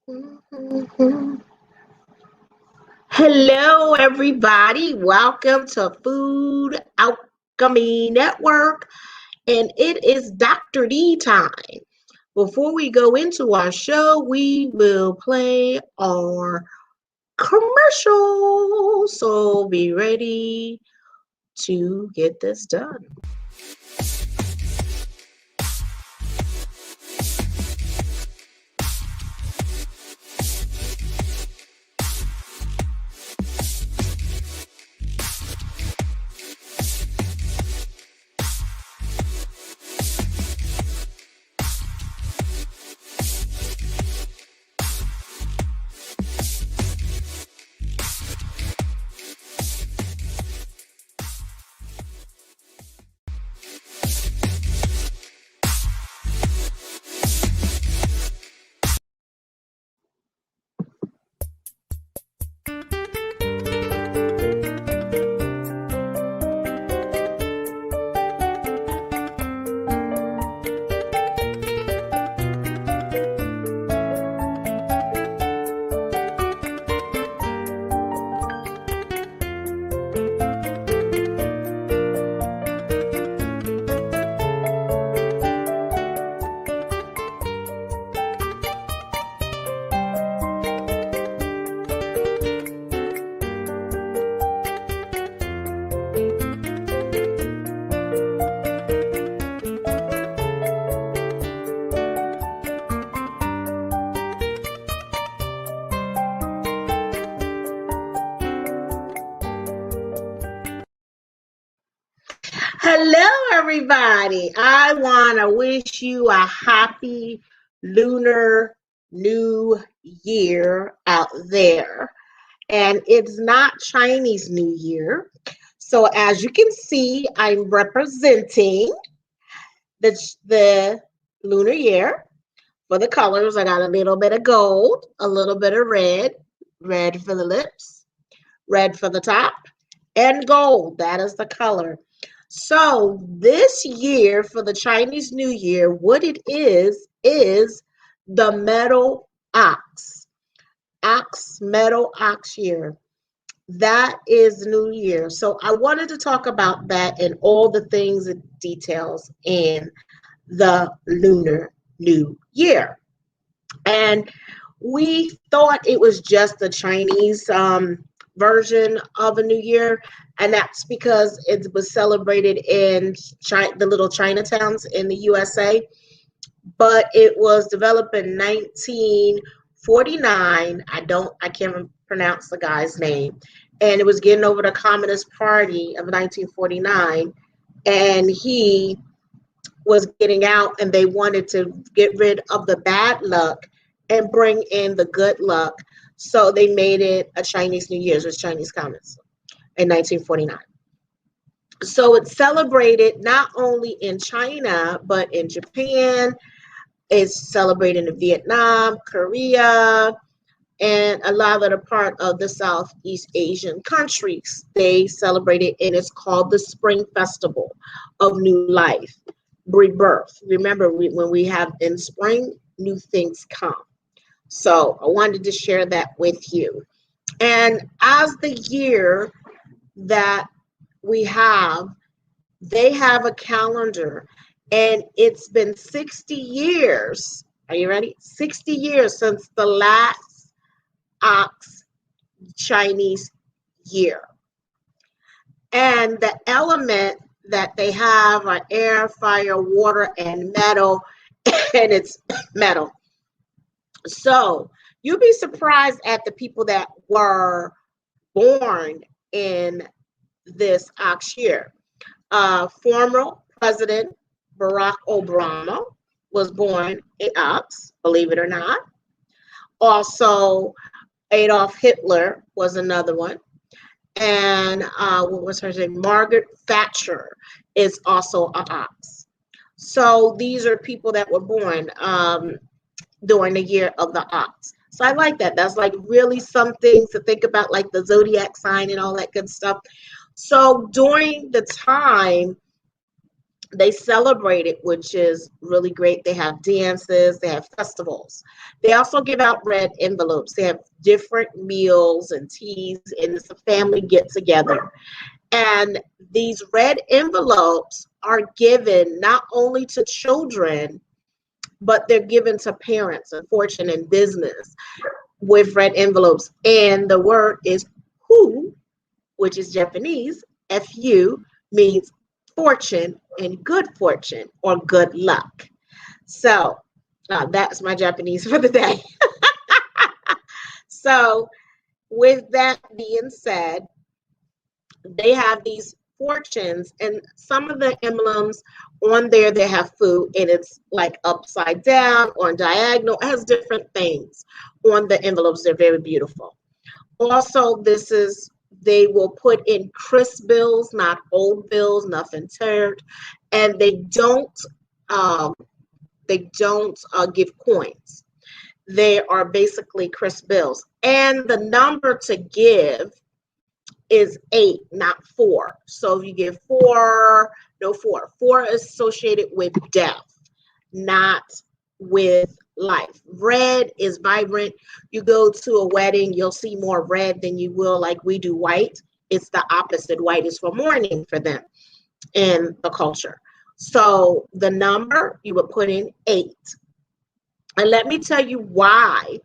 Mhm. Hello, everybody. Welcome to Food Alchemy Network, and it is Dr. D time. Before we go into our show, we will play our commercial. So be ready to get this done. Hello, everybody. I want to wish you a happy lunar new year out there. And it's not Chinese New Year. So, as you can see, I'm representing the lunar year. For the colors, I got a little bit of gold, a little bit of red for the lips, red for the top, and gold. That is the color. So this year for the Chinese New Year, what it is the metal ox. Metal ox year. That is New Year. So I wanted to talk about that and all the things and details in the Lunar New Year. And we thought it was just the Chinese version of a New Year, and that's because it was celebrated in the little Chinatowns in the USA. But it was developed in 1949. I can't pronounce the guy's name, and it was getting over the Communist Party of 1949, and he was getting out, and they wanted to get rid of the bad luck and bring in the good luck. So they made it a Chinese New Year's with Chinese Communists in 1949. So it's celebrated not only in China, but in Japan. It's celebrated in Vietnam, Korea, and a lot of the part of the Southeast Asian countries. They celebrate it, and it's called the Spring Festival of New Life, rebirth. Remember, when we have in spring, new things come. So I wanted to share that with you. And as the year that we have, they have a calendar, and it's been 60 years. Are you ready? 60 years since the last ox Chinese year. And the element that they have are air, fire, water, and metal, and it's metal. So you'll be surprised at the people that were born in this ox year. Former President Barack Obama was born in ox, believe it or not. Also, Adolf Hitler was another one. And what was her name? Margaret Thatcher is also an ox. So these are people that were born during the year of the ox. So I like that. That's like really something to think about, like the zodiac sign and all that good stuff. So during the time They celebrate it, which is really great. They have dances, they have festivals. They also give out red envelopes. They have different meals and teas, and it's a family get together. And these red envelopes are given not only to children, but they're given to parents and fortune and business with red envelopes. And the word is fu, which is Japanese. Fu means fortune and good fortune or good luck. So that's my Japanese for the day. So with that being said, they have these fortunes, and some of the emblems on there, they have food, and it's like upside down or diagonal. It has different things on the envelopes. They're very beautiful. Also, they will put in crisp bills, not old bills, nothing teared, and um, they don't give coins. They are basically crisp bills, and the number to give is 8, not 4. So if you give 4, no 4. 4 is associated with death, not with life. Red is vibrant. You go to a wedding, you'll see more red than you will like we do white. It's the opposite. White is for mourning for them in the culture. So the number you would put in 8. And let me tell you why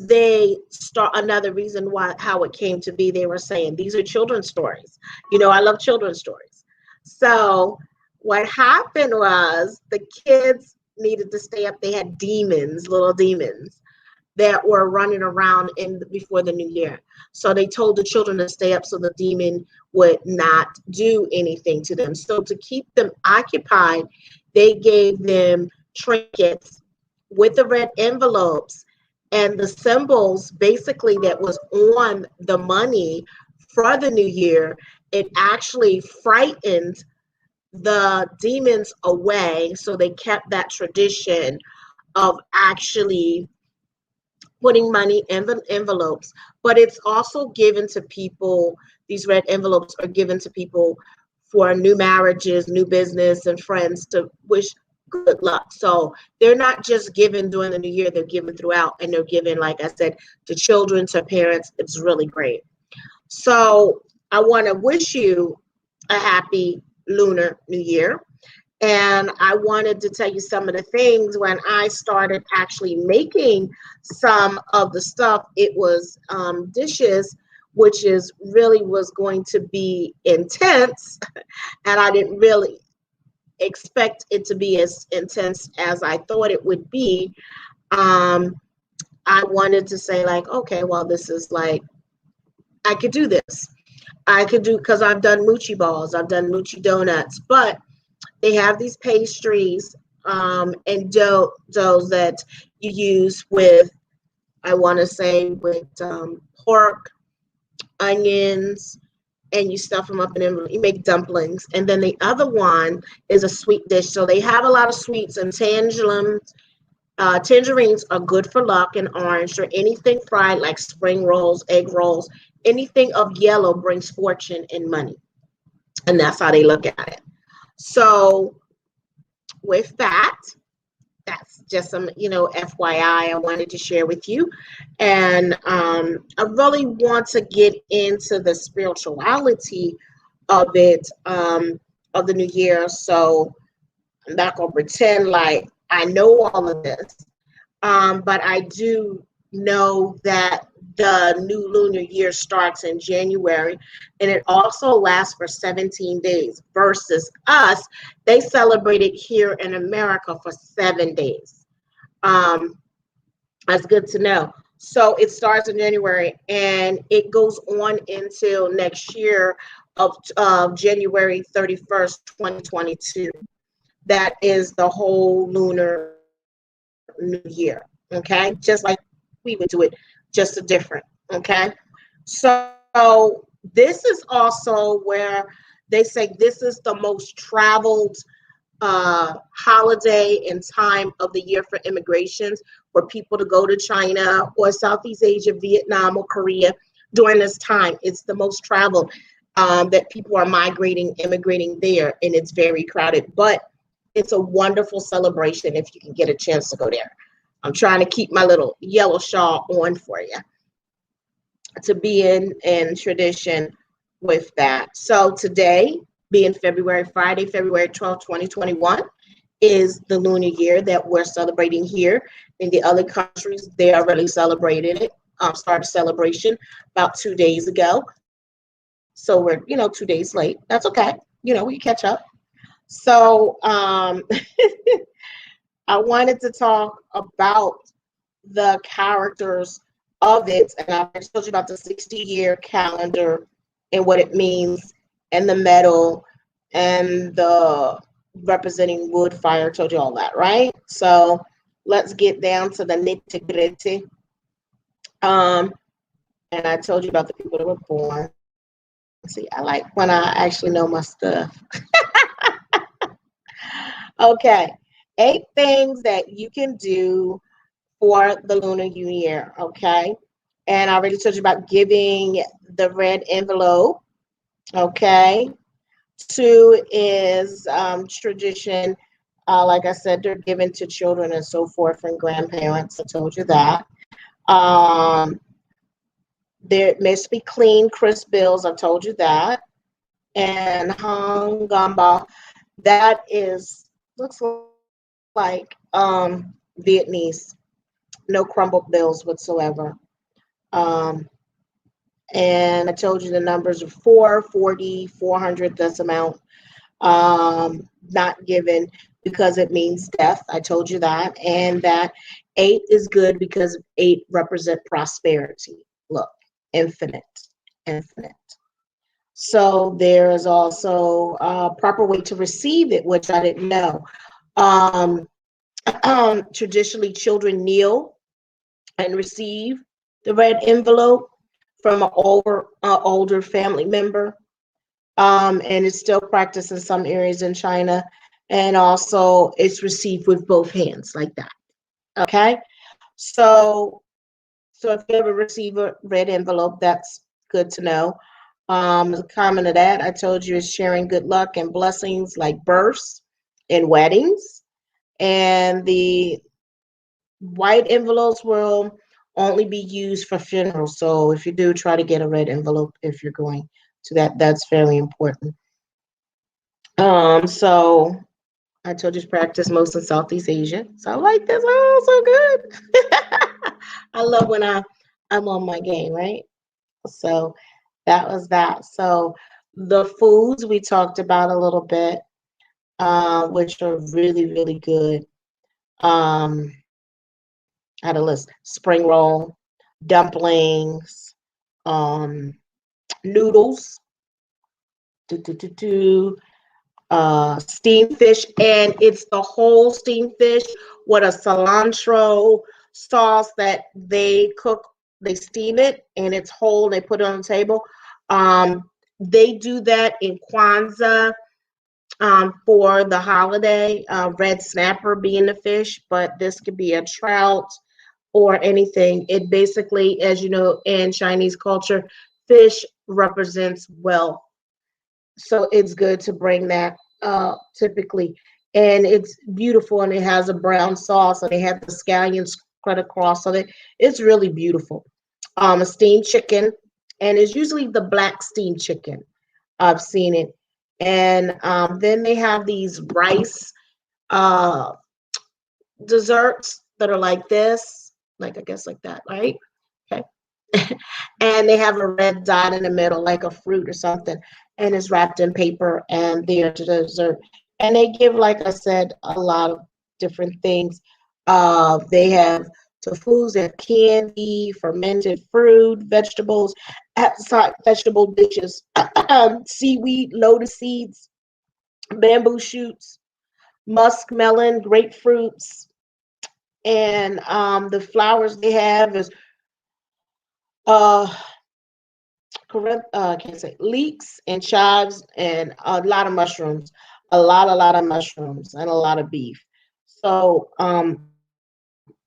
they start another reason why how it came to be. They were saying these are children's stories. I love children's stories. So what happened was the kids needed to stay up. They had demons, little demons that were running around before the new year. So they told the children to stay up so the demon would not do anything to them. So to keep them occupied, they gave them trinkets with the red envelopes and the symbols basically that was on the money for the new year. It actually frightened the demons away. So they kept that tradition of actually putting money in the envelopes. But it's also given to people, these red envelopes are given to people for new marriages, new business, and friends to wish good luck. So they're not just given during the new year, they're given throughout, and they're given, like I said, to children, to parents. It's really great. So I want to wish you a happy Lunar New Year. And I wanted to tell you some of the things when I started actually making some of the stuff. It was dishes, which is really was going to be intense. And I didn't really expect it to be as intense as I thought it would be. I wanted to say like, okay, well, this is like, I could do this. I could do, because I've done mochi balls, I've done mochi donuts, but they have these pastries and doughs that you use with, I want to say, with pork, onions, and you stuff them up and you make dumplings. And then the other one is a sweet dish. So they have a lot of sweets, and tangerines. Tangerines are good for luck, and orange, or anything fried like spring rolls, egg rolls, anything of yellow brings fortune and money. And that's how they look at it. So with that, that's just some, FYI I wanted to share with you. And I really want to get into the spirituality of it, of the new year. So I'm not going to pretend like I know all of this. But I do know that the new lunar year starts in January, and it also lasts for 17 days versus us. They celebrate it here in America for 7 days. That's good to know. So it starts in January and it goes on until next year of January 31st, 2022. That is the whole lunar new year. Okay, just like we would do it, just a different. Okay, so this is also where they say this is the most traveled holiday and time of the year for immigrations, for people to go to China or Southeast Asia, Vietnam or Korea during this time. It's the most traveled. that people are migrating, immigrating there, and it's very crowded. But it's a wonderful celebration if you can get a chance to go there. I'm trying to keep my little yellow shawl on for you to be in tradition with that. So today, being Friday, February 12th, 2021, is the lunar year that we're celebrating here. In the other countries, they already celebrated it, started celebration about 2 days ago. So we're, 2 days late. That's okay. We can catch up. So I wanted to talk about the characters of it, and I told you about the 60-year calendar and what it means, and the metal, and the representing wood, fire. Told you all that, right? So let's get down to the nitty gritty. And I told you about the people that were born. See, I like when I actually know my stuff. Okay, 8 things that you can do for the Lunar New Year, okay? And I already told you about giving the red envelope, okay? 2 is tradition. Like I said, they're given to children and so forth and grandparents. I told you that. Um, there must be clean, crisp bills. I told you that. And hung gamba, that looks like Vietnamese. No crumbled bills whatsoever. Um, and I told you the numbers are 4, 40, 400, this amount. Not given because it means death. I told you that. And that 8 is good because 8 represent prosperity. Look, infinite, infinite. So there is also a proper way to receive it, which I didn't know. Traditionally, children kneel and receive the red envelope from an older family member. And it's still practiced in some areas in China. And also it's received with both hands like that. Okay. So if you ever receive a red envelope, that's good to know. The common to that, I told you, is sharing good luck and blessings like births and weddings. And the white envelopes will only be used for funerals. So if you do, try to get a red envelope if you're going to that. That's very important. So I told you to practice most in Southeast Asia. So I like this. Oh, so good. I love when I'm on my game, right? So that was that. So the foods we talked about a little bit, which are really, really good. I had a list: spring roll, dumplings, um, noodles, steamed fish, and it's the whole steamed fish with a cilantro sauce that they cook. They steam it, and it's whole. They put it on the table. They do that in Kwanzaa for the holiday. Red snapper being the fish, but this could be a trout or anything. It basically, as you know, in Chinese culture, fish represents wealth. So it's good to bring that typically. And it's beautiful, and it has a brown sauce, and they have the scallions cut across. So it's really beautiful. A steamed chicken, and it's usually the black steamed chicken. I've seen it. And then they have these rice uh, desserts that are like this, like I guess like that, right? Okay. And they have a red dot in the middle, like a fruit or something, and it's wrapped in paper, and they're to dessert. And they give, like I said, a lot of different things. They have tofus, they have candy, fermented fruit, vegetables, outside vegetable dishes, seaweed, lotus seeds, bamboo shoots, musk melon, grapefruits, and the flowers they have is uh I can't say leeks and chives and a lot of mushrooms, a lot of mushrooms and a lot of beef. So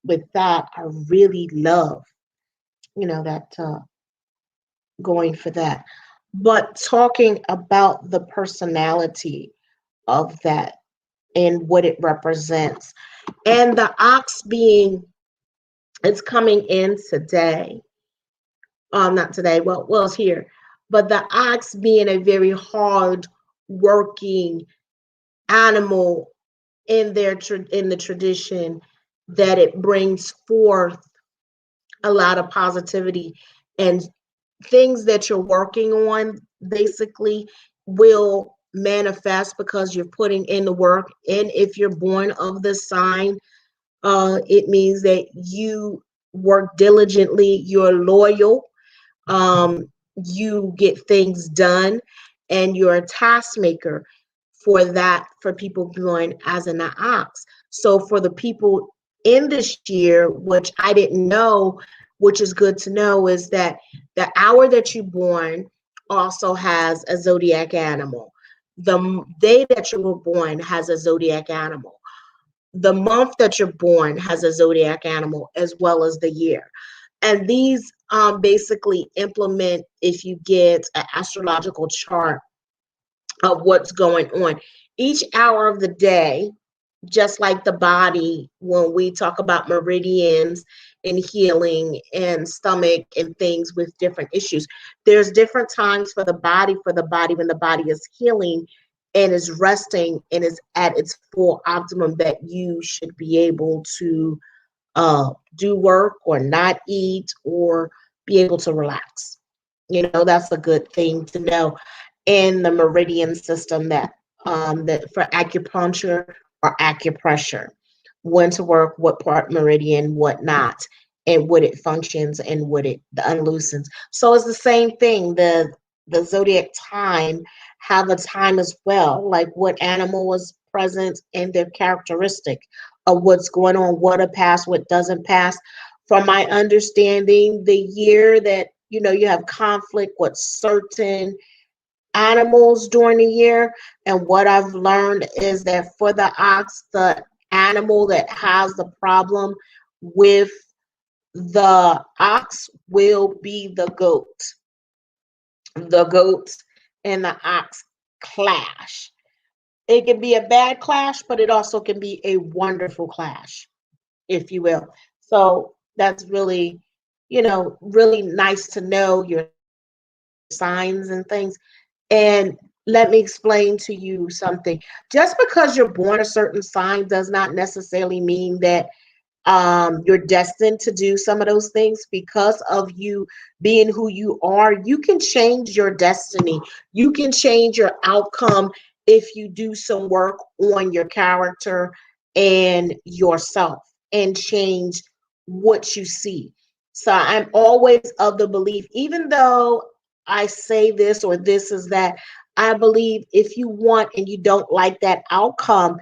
with that, I really love, that going for that. but talking about the personality of that and what it represents. And the ox being, it's coming in today. Not today, well, it's here. But the ox being a very hard working animal in the tradition, that it brings forth a lot of positivity, and things that you're working on basically will manifest because you're putting in the work. And if you're born of the sign, it means that you work diligently, you're loyal, um, you get things done, and you're a task maker for that, for people born as an ox. So for the people in this year, which I didn't know, which is good to know, is that the hour that you're born also has a zodiac animal. The day that you were born has a zodiac animal. The month that you're born has a zodiac animal, as well as the year. And these basically implement, if you get an astrological chart of what's going on each hour of the day, just like the body, when we talk about meridians and healing and stomach and things with different issues, there's different times for the body when the body is healing and is resting and is at its full optimum, that you should be able to do work or not eat or be able to relax. That's a good thing to know in the meridian system, that for acupuncture or acupressure, when to work, what part meridian, what not, and what it functions and what it unloosens. So it's the same thing. The zodiac time have a time as well, like what animal was present and their characteristic of what's going on, what a pass, what doesn't pass. From my understanding, the year that you have conflict with certain animals during the year. And what I've learned is that for the ox, the animal that has the problem with the ox will be the goat. The goat and the ox clash. It can be a bad clash, but it also can be a wonderful clash, if you will. So that's really nice to know your signs and things. And let me explain to you something. Just because you're born a certain sign does not necessarily mean that you're destined to do some of those things. Because of you being who you are, you can change your destiny. You can change your outcome if you do some work on your character and yourself and change what you see. So I'm always of the belief, even though I say this or this is that, I believe if you want and you don't like that outcome,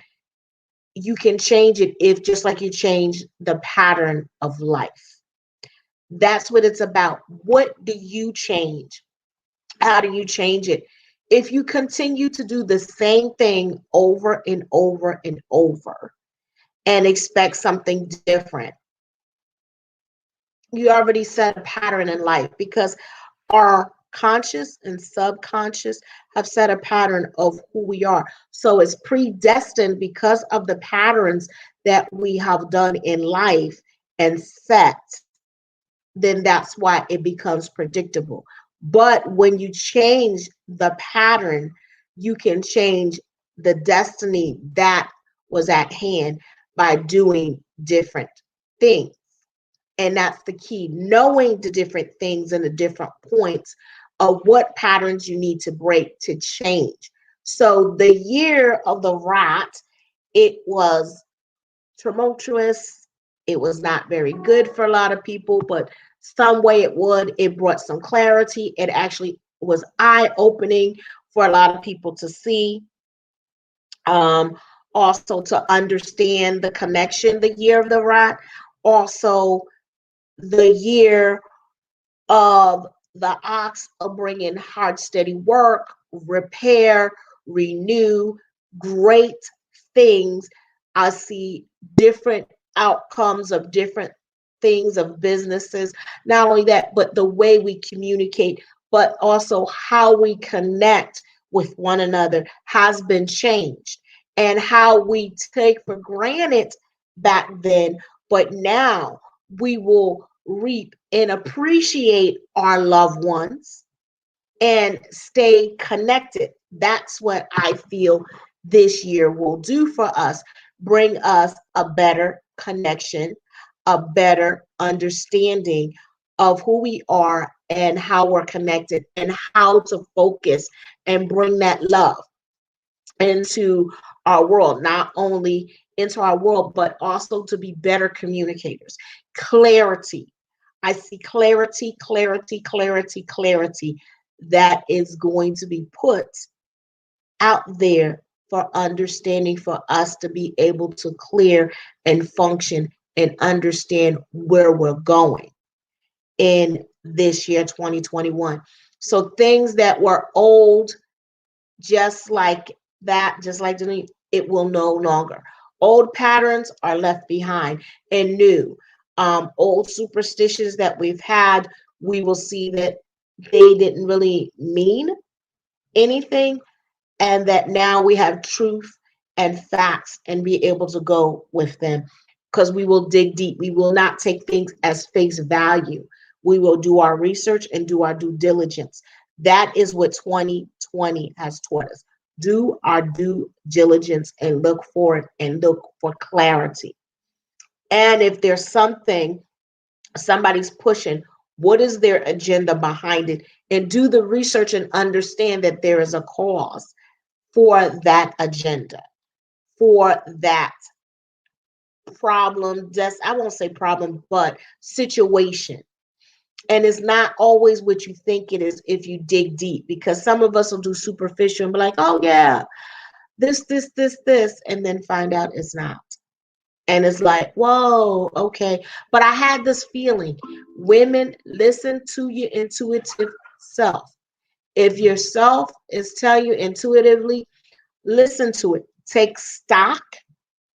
you can change it, if just like you change the pattern of life. That's what it's about. What do you change? How do you change it? If you continue to do the same thing over and over and over and expect something different, you already set a pattern in life, because our conscious and subconscious have set a pattern of who we are. So it's predestined because of the patterns that we have done in life and set, then that's why it becomes predictable. But when you change the pattern, you can change the destiny that was at hand by doing different things. And that's the key, knowing the different things and the different points of what patterns you need to break to change. So the year of the rat, it was tumultuous. It was not very good for a lot of people, but some way it brought some clarity. It actually was eye-opening for a lot of people to see. Um, Also to understand the connection, the year of the rat. Also, the year of the ox of bringing hard, steady work, repair, renew, great things. I see different outcomes of different things of businesses. Not only that, but the way we communicate but also how we connect with one another has been changed, and how we take for granted back then, but now we will reap and appreciate our loved ones and stay connected. That's what I feel this year will do for us. Bring us a better connection, a better understanding of who we are and how we're connected, and how to focus and bring that love into our world, not only into our world, but also to be better communicators. Clarity. I see clarity, clarity, clarity, clarity that is going to be put out there for understanding, for us to be able to clear and function and understand where we're going in this year 2021. So things that were old, just like that, just like it will no longer. Old patterns are left behind, and new. Old superstitions that we've had, we will see that they didn't really mean anything, and that now we have truth and facts and be able to go with them, because we will dig deep. We will not take things as face value. We will do our research and do our due diligence. That is what 2020 has taught us. Do our due diligence and look for it and look for clarity. And if there's something somebody's pushing, what is their agenda behind it? And do the research and understand that there is a cause for that agenda, for that problem. Just, I won't say problem, but situation. And it's not always what you think it is if you dig deep, because some of us will do superficial and be like, oh yeah, this, and then find out it's not. And it's like, whoa, okay. But I had this feeling. Women, listen to your intuitive self. If your self is telling you intuitively, listen to it. Take stock,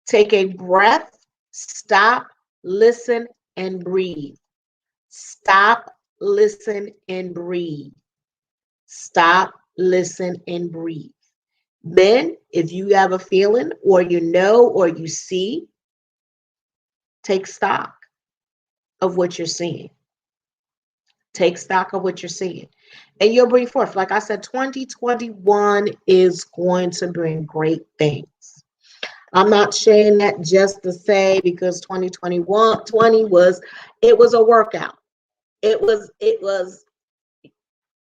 take a breath, stop, listen, and breathe. Stop, listen, and breathe. Stop, listen, and breathe. Then, if you have a feeling, or you know, or you see, take stock of what you're seeing. Take stock of what you're seeing. And you'll bring forth, like I said, 2021 is going to bring great things. I'm not saying that just to say, because 2021 20 was, it was a workout. It was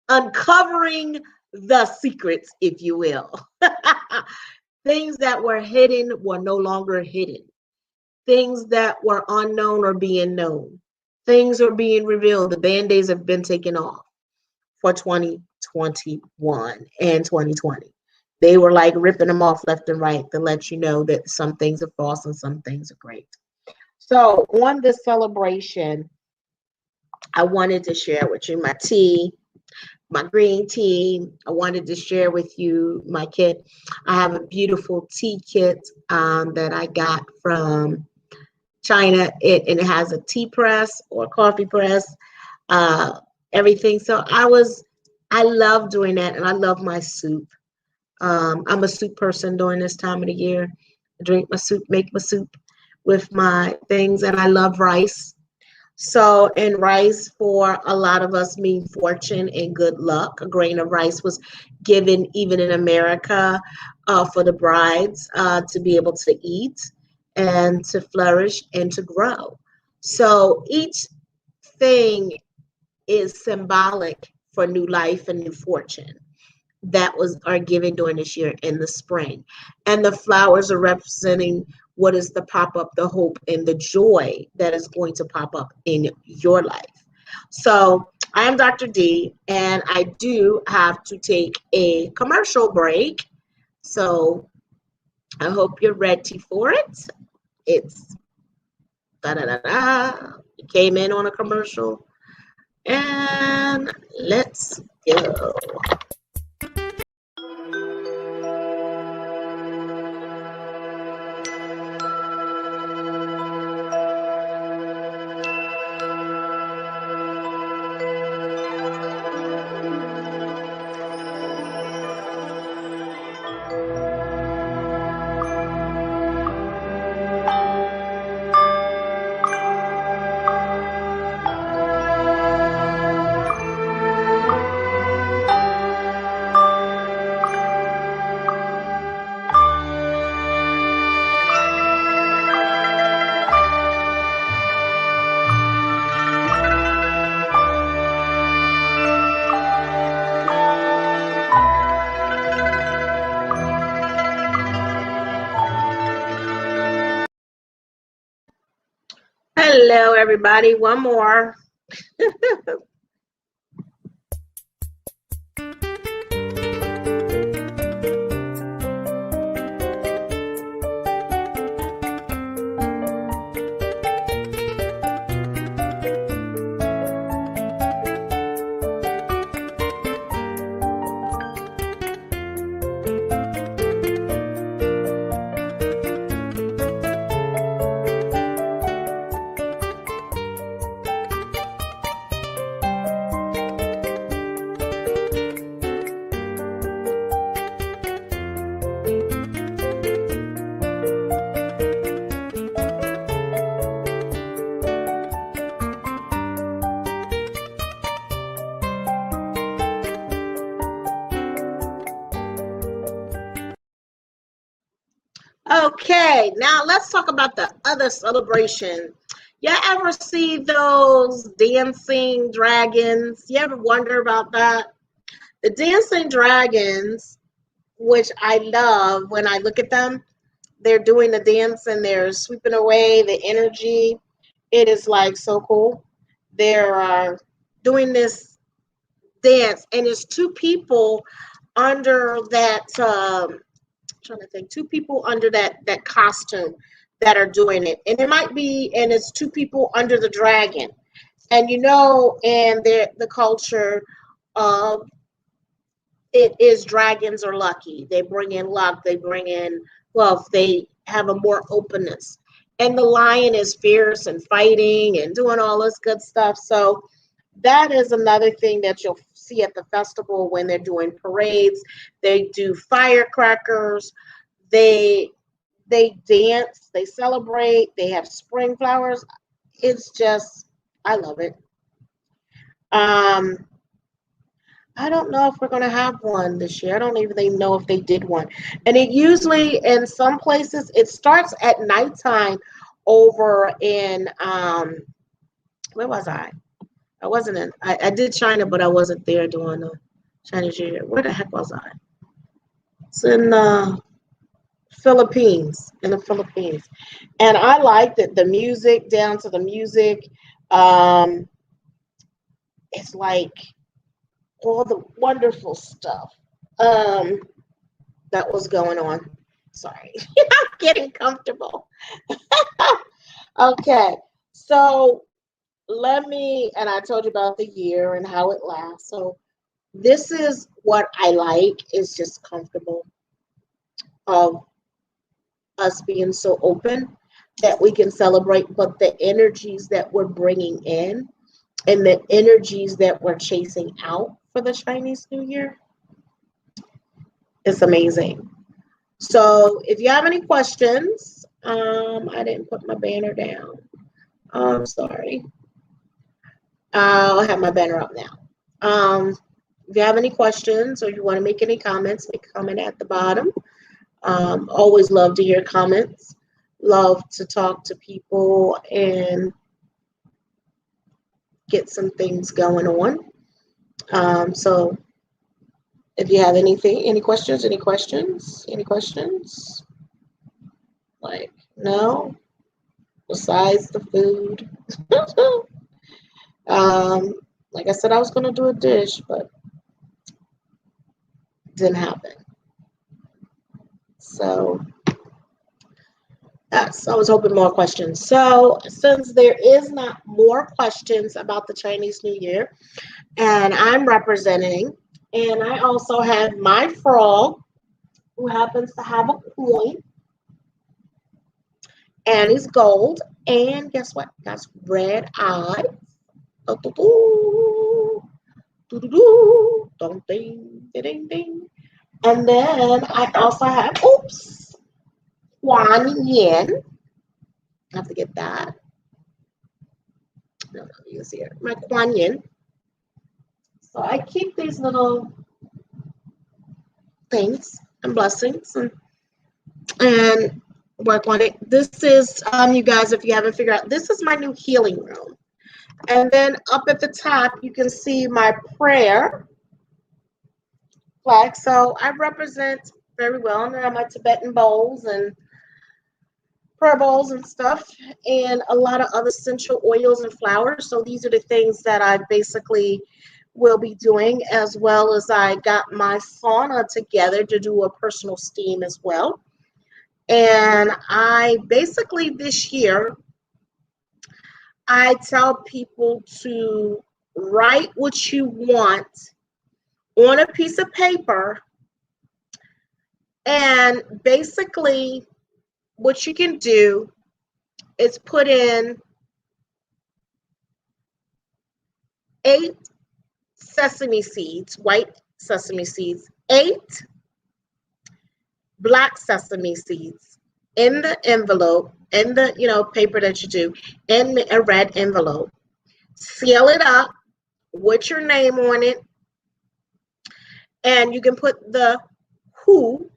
uncovering the secrets, if you will. Things that were hidden were no longer hidden. Things that were unknown are being known. Things are being revealed. The band-aids have been taken off for 2021 and 2020. They were like ripping them off left and right to let you know that some things are false and some things are great. So on this celebration, I wanted to share with you my tea, my green tea. I wanted to share with you my kit. I have a beautiful tea kit that I got from China. And it has a tea press or coffee press, uh, everything. So I love doing that, and I love my soup. I'm a soup person during this time of the year. I drink my soup, make my soup with my things, and I love rice. So, and rice for a lot of us mean fortune and good luck. A grain of rice was given even in America for the brides to be able to eat and to flourish and to grow. So each thing is symbolic for new life and new fortune that was are given during this year in the spring. And the flowers are representing what is the pop up, the hope, and the joy that is going to pop up in your life. So I am Dr. D, and I do have to take a commercial break. So I hope you're ready for it. It's da da da da. It came in on a commercial, and let's go. Hello, everybody. One more. Okay, now let's talk about the other celebration. You ever see those dancing dragons? You ever wonder about that? The dancing dragons, which I love when I look at them, they're doing the dance and they're sweeping away the energy. It is like so cool. They're doing this dance, and it's two people under that. Trying to think, two people under that costume that are doing it, and it might be, and it's two people under the dragon. And in the culture, uh, it is dragons are lucky. They bring in luck. They bring in wealth. They have a more openness. And the lion is fierce and fighting and doing all this good stuff. So that is another thing that you'll see at the festival when they're doing parades. They do firecrackers. They they dance. They celebrate. They have spring flowers. It's just, I love it. Um, I don't know if we're going to have one this year. I don't even know if they did one. And it usually, in some places, it starts at nighttime over in, where was I? I wasn't in, I did China, but I wasn't there doing the Chinese New Year. Where the heck was I? It's in Philippines, in the Philippines. And I liked it, the music, down to the music. Um, it's like all the wonderful stuff. Um, that was going on. Sorry, I'm getting comfortable. Okay, so and I told you about the year and how it lasts. So this is what I like, is just comfortable of us being so open that we can celebrate, but the energies that we're bringing in and the energies that we're chasing out for the Chinese New Year is amazing. So if you have any questions, I didn't put my banner down. I'm sorry. I'll have my banner up now. If you have any questions or you want to make any comments, make a comment at the bottom. Always love to hear comments. Love to talk to people and get some things going on. So if you have anything, any questions, like, no, besides the food. Like I said, I was going to do a dish, but it didn't happen. So yes, I was hoping more questions. So since there is not more questions about the Chinese New Year, and I'm representing, and I also have my frog, who happens to have a coin, and he's gold, and guess what? That's red eyes. Ding, ding, ding, ding. And then I also have, Kuan Yin. I have to get that. No, use here. My Kuan Yin. So I keep these little things and blessings and work on it. This is, you guys, if you haven't figured out, this is my new healing room. And then up at the top, you can see my prayer flag. So I represent very well. And I have my Tibetan bowls and prayer bowls and stuff, and a lot of other essential oils and flowers. So these are the things that I basically will be doing, as well as I got my sauna together to do a personal steam as well. And I basically this year, I tell people to write what you want on a piece of paper, and basically what you can do is put in 8 sesame seeds, white sesame seeds, 8 black sesame seeds in the envelope, in the paper that you do, in a red envelope. Seal it up with your name on it, and you can put the who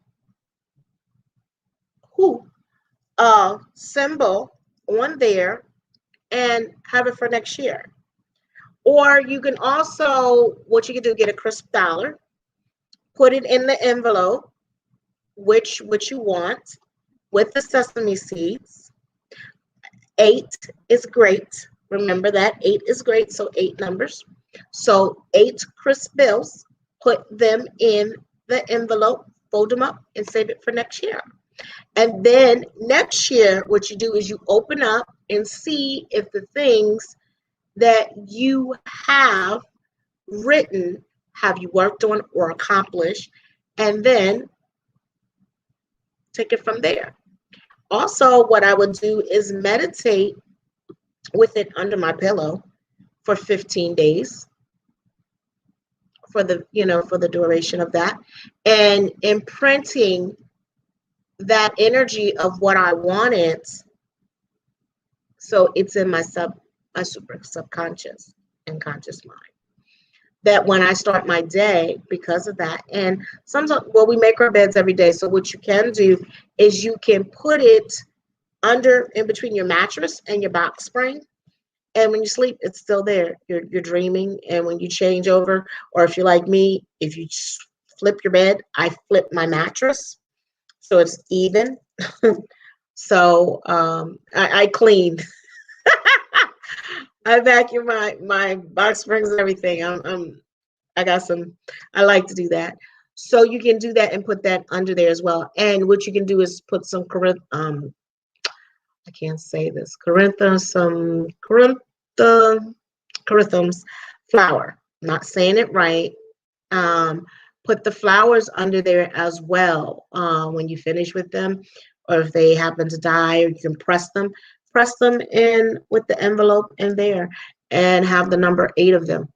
symbol on there and have it for next year. Or you can also, what you can do, get a crisp dollar, put it in the envelope, which you want, with the sesame seeds. 8 is great. Remember that 8 is great, so 8 numbers. So 8 crisp bills, put them in the envelope, fold them up, and save it for next year. And then next year, what you do is you open up and see if the things that you have written have you worked on or accomplished, and then take it from there. Also, what I would do is meditate with it under my pillow for 15 days for the duration of that, and imprinting that energy of what I wanted, so it's in my super subconscious and conscious mind, that when I start my day, because of that. And sometimes, well, we make our beds every day, so what you can do is you can put it in between your mattress and your box spring, and when you sleep, it's still there. You're dreaming, and when you change over, or if you're like me, if you flip your bed, I flip my mattress so it's even. So I clean. I vacuum my box springs and everything. I like to do that. So you can do that and put that under there as well. And what you can do is put some I can't say this, Corinthums flour. I'm not saying it right. Put the flowers under there as well when you finish with them, or if they happen to die, or you can press them in with the envelope in there, and have the number 8 of them.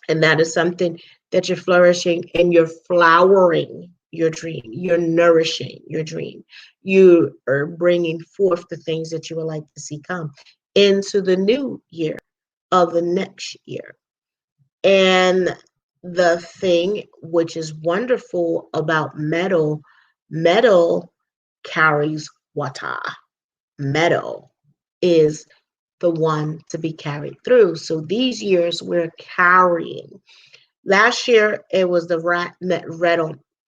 And that is something that you're flourishing, and you're flowering your dream. You're nourishing your dream. You are bringing forth the things that you would like to see come into the new year of the next year. And the thing which is wonderful about metal carries water. Metal is the one to be carried through. So these years we're carrying. Last year it was the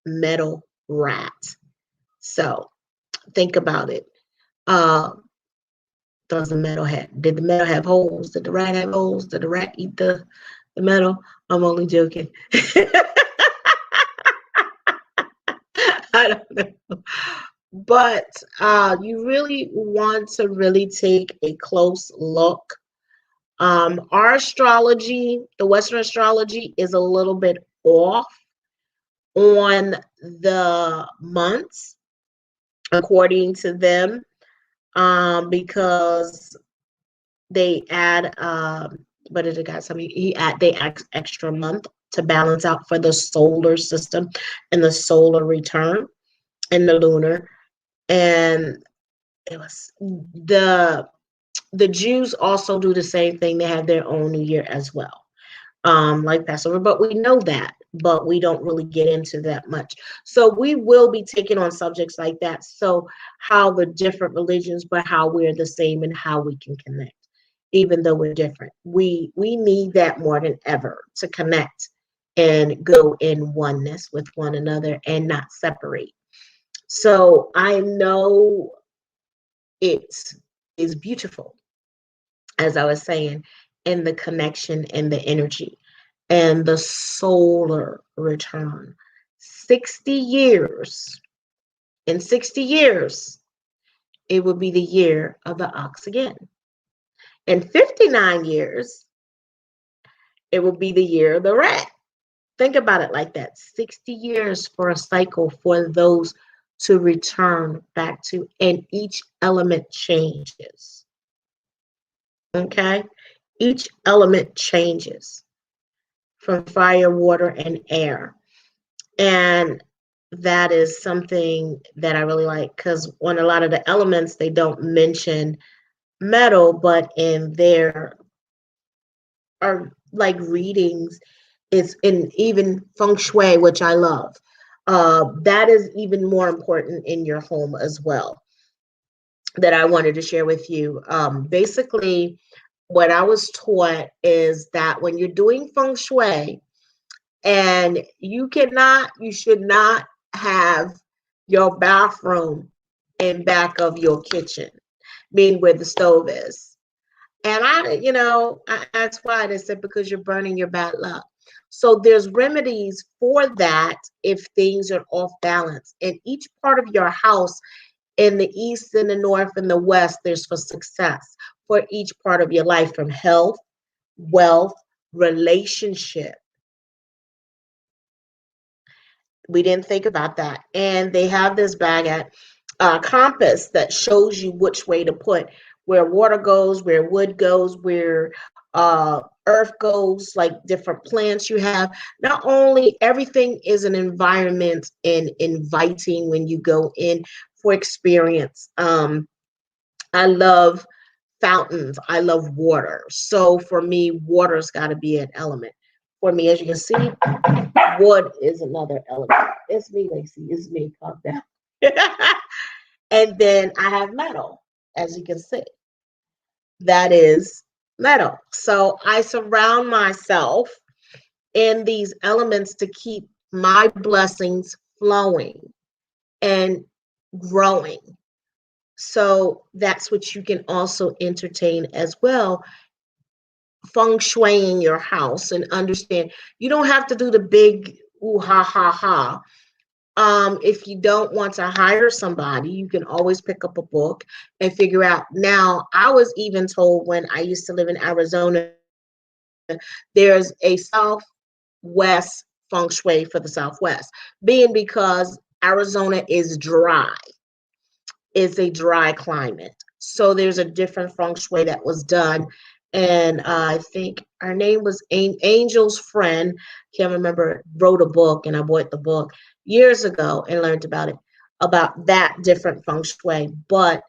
metal rat. So think about it. Did the metal have holes? Did the rat have holes? Did the rat eat the metal? I'm only joking. I don't know. But you really want to really take a close look. Our astrology, the Western astrology, is a little bit off on the months, according to them, because they add, what did the guy tell me? They add extra month to balance out for the solar system and the solar return and the lunar. And it was the Jews also do the same thing. They have their own New Year as well, like Passover. But we know that, but we don't really get into that much. So we will be taking on subjects like that. So how the different religions, but how we're the same and how we can connect, even though we're different. We need that more than ever, to connect and go in oneness with one another and not separate. So I know it is beautiful, as I was saying, in the connection and the energy and the solar return. 60 years. In 60 years, it will be the year of the ox again. In 59 years, it will be the year of the rat. Think about it like that. 60 years for a cycle for those to return back to, and each element changes. Okay? Each element changes from fire, water, and air. And that is something that I really like, because on a lot of the elements, they don't mention metal, but in there are like readings, it's in even feng shui, which I love. That is even more important in your home as well, that I wanted to share with you. Basically, what I was taught is that when you're doing feng shui, and you should not have your bathroom in back of your kitchen, meaning where the stove is. And I asked why. They said because you're burning your bad luck. So there's remedies for that if things are off balance. In each part of your house, in the east, in the north, and the west, there's for success for each part of your life, from health, wealth, relationship. We didn't think about that. And they have this bag at compass that shows you which way to put, where water goes, where wood goes, where earth goes, like different plants you have. Not only everything is an environment and inviting when you go in for experience. I love fountains. I love water. So for me, water's got to be an element. For me, as you can see, wood is another element. It's me, Lacey. It's me. Calm down. And then I have metal, as you can see. That is metal. So I surround myself in these elements to keep my blessings flowing and growing. So that's what you can also entertain as well. Feng shui in your house, and understand you don't have to do the big ooh ha ha ha. If you don't want to hire somebody, you can always pick up a book and figure out. Now, I was even told when I used to live in Arizona, there's a southwest feng shui for the southwest, being because Arizona is dry. It's a dry climate. So there's a different feng shui that was done. And I think her name was Angel's friend, can't remember, wrote a book, and I bought the book years ago and learned about that different feng shui. But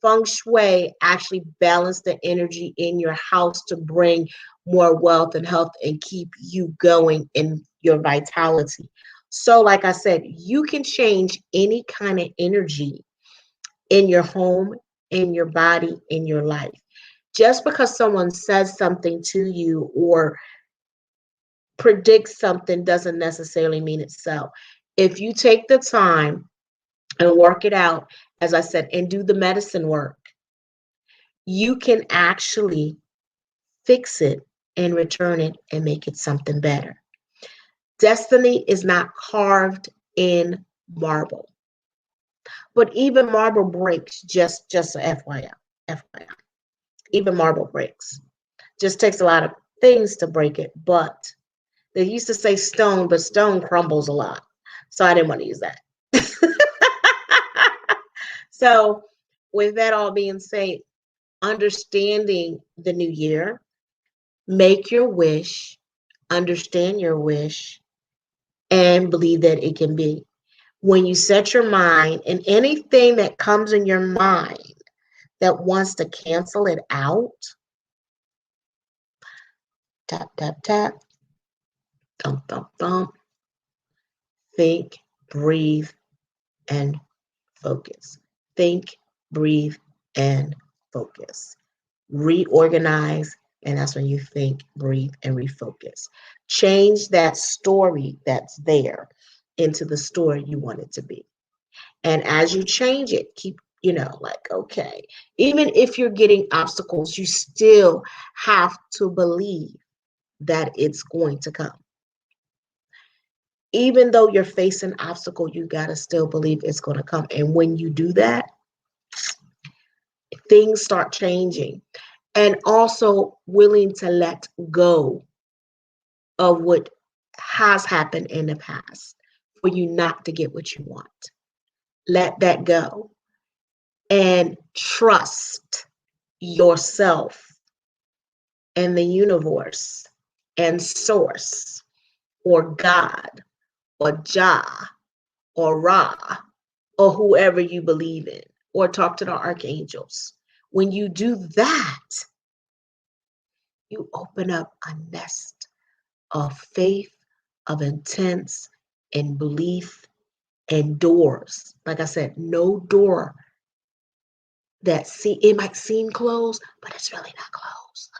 feng shui actually balanced the energy in your house to bring more wealth and health and keep you going in your vitality. So, like I said, you can change any kind of energy in your home, in your body, in your life. Just because someone says something to you or predicts something doesn't necessarily mean it's so. If you take the time and work it out, as I said, and do the medicine work, you can actually fix it and return it and make it something better. Destiny is not carved in marble, but even marble breaks. Just a FYI, even marble breaks. Just takes a lot of things to break it. But they used to say stone, but stone crumbles a lot. So I didn't want to use that. So with that all being said, understanding the new year, make your wish, understand your wish, and believe that it can be. When you set your mind, and anything that comes in your mind that wants to cancel it out, tap, tap, tap, thump, thump, thump, think, breathe, and focus. Think, breathe, and focus. Reorganize, and that's when you think, breathe, and refocus. Change that story that's there into the story you want it to be. And as you change it, keep Like, okay, even if you're getting obstacles, you still have to believe that it's going to come. Even though you're facing an obstacle, you got to still believe it's going to come. And when you do that, things start changing. And also willing to let go of what has happened in the past for you not to get what you want. Let that go and trust yourself and the universe and source or God or Jah or Ra or whoever you believe in, or talk to the archangels. When you do that, you open up a nest of faith, of intense and belief and doors. Like I said, no door it might seem closed, but it's really not closed.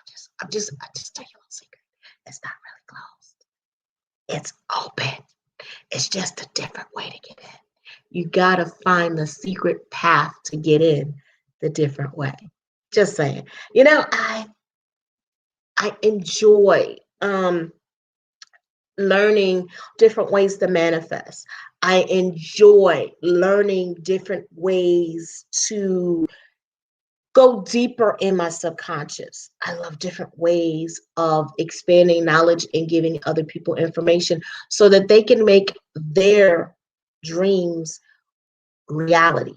I just tell you a secret. It's not really closed. It's open. It's just a different way to get in. You gotta find the secret path to get in the different way. Just saying. I enjoy learning different ways to manifest. I enjoy learning different ways to go deeper in my subconscious. I love different ways of expanding knowledge and giving other people information so that they can make their dreams reality,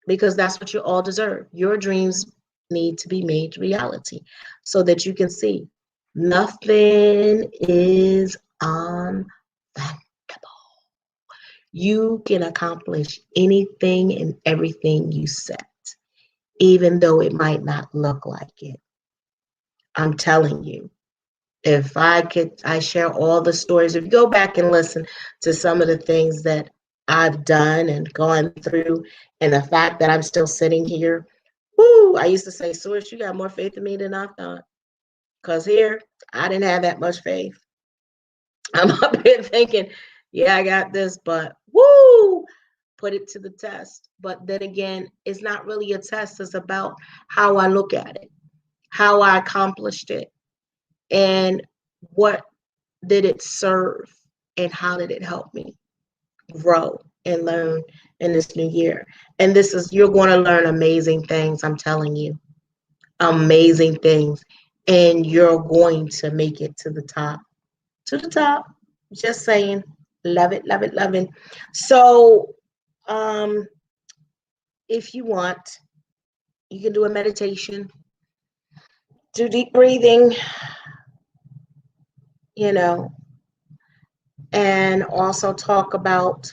because that's what you all deserve. Your dreams need to be made reality so that you can see nothing is unbendable. You can accomplish anything and everything you set, even though it might not look like it. I'm telling you, if I share all the stories. If you go back and listen to some of the things that I've done and gone through, and the fact that I'm still sitting here, I used to say, Source, you got more faith in me than I thought. Because here, I didn't have that much faith. I'm up here thinking, yeah, I got this, but put it to the test. But then again, it's not really a test. It's about how I look at it, how I accomplished it, and what did it serve, and how did it help me grow and learn in this new year. And you're going to learn amazing things. I'm telling you, amazing things. And you're going to make it to the top. Just saying. Love it, love it, love it. So, if you want, you can do a meditation, do deep breathing, and also talk about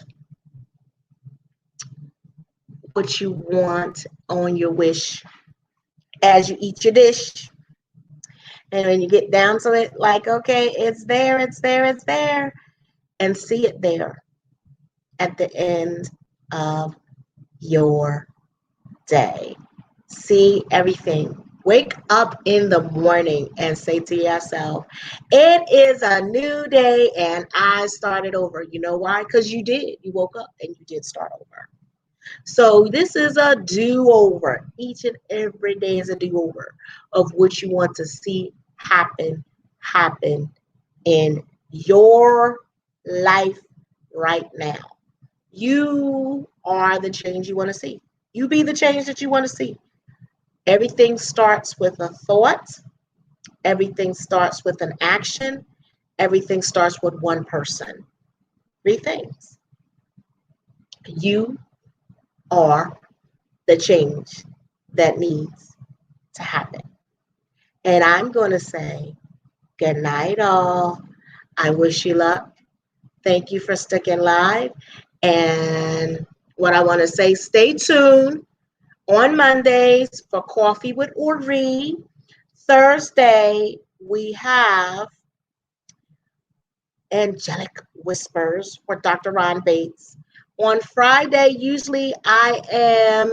what you want on your wish as you eat your dish. And when you get down to it, like, okay, it's there, it's there, it's there, and see it there at the end of your day. See everything. Wake up in the morning and say to yourself, it is a new day and I started over. You know why? Because you did. You woke up and you did start over. So this is a do-over. Each and every day is a do-over of what you want to see happen in your life right now. You are the change you want to see. You be the change that you want to see. Everything starts with a thought. Everything starts with an action. Everything starts with one person. 3 things. You are the change that needs to happen. And I'm going to say, good night, all. I wish you luck. Thank you for sticking live. And what I want to say, stay tuned on Mondays for Coffee with Uri. Thursday, we have Angelic Whispers with Dr. Ron Bates. On Friday, usually I am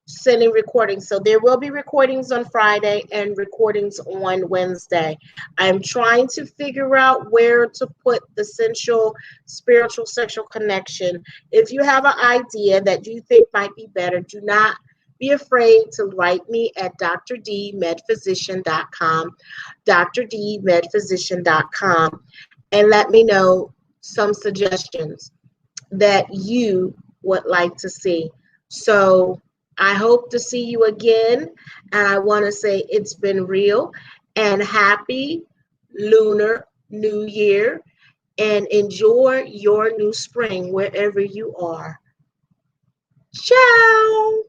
sending recordings. So there will be recordings on Friday and recordings on Wednesday. I'm trying to figure out where to put the sensual, spiritual, sexual connection. If you have an idea that you think might be better, do not be afraid to write me at drdmedphysician.com, drdmedphysician.com, and let me know some suggestions that you would like to see. So I hope to see you again. And I want to say it's been real, and happy Lunar New Year, and enjoy your new spring wherever you are. Ciao.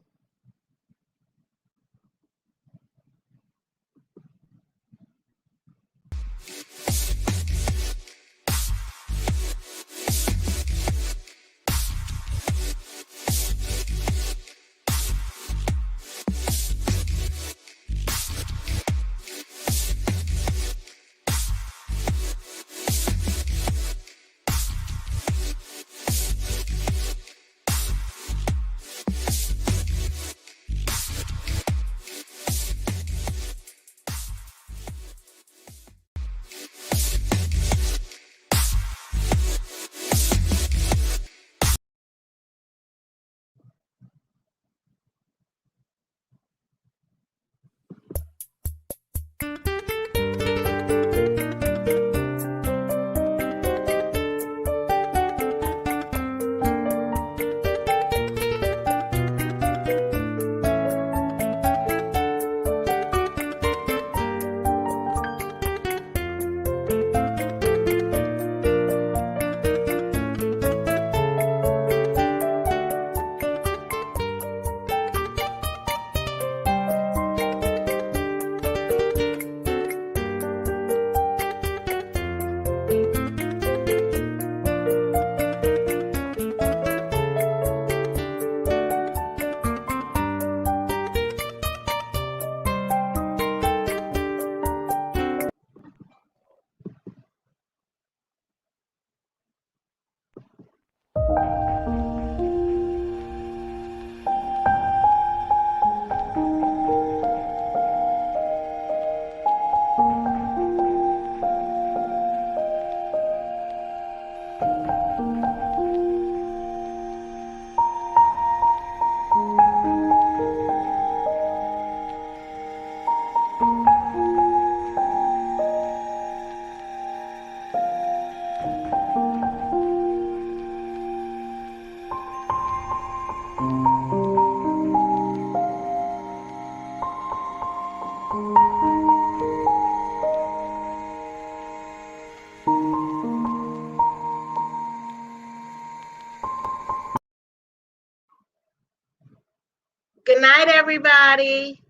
Good night, everybody.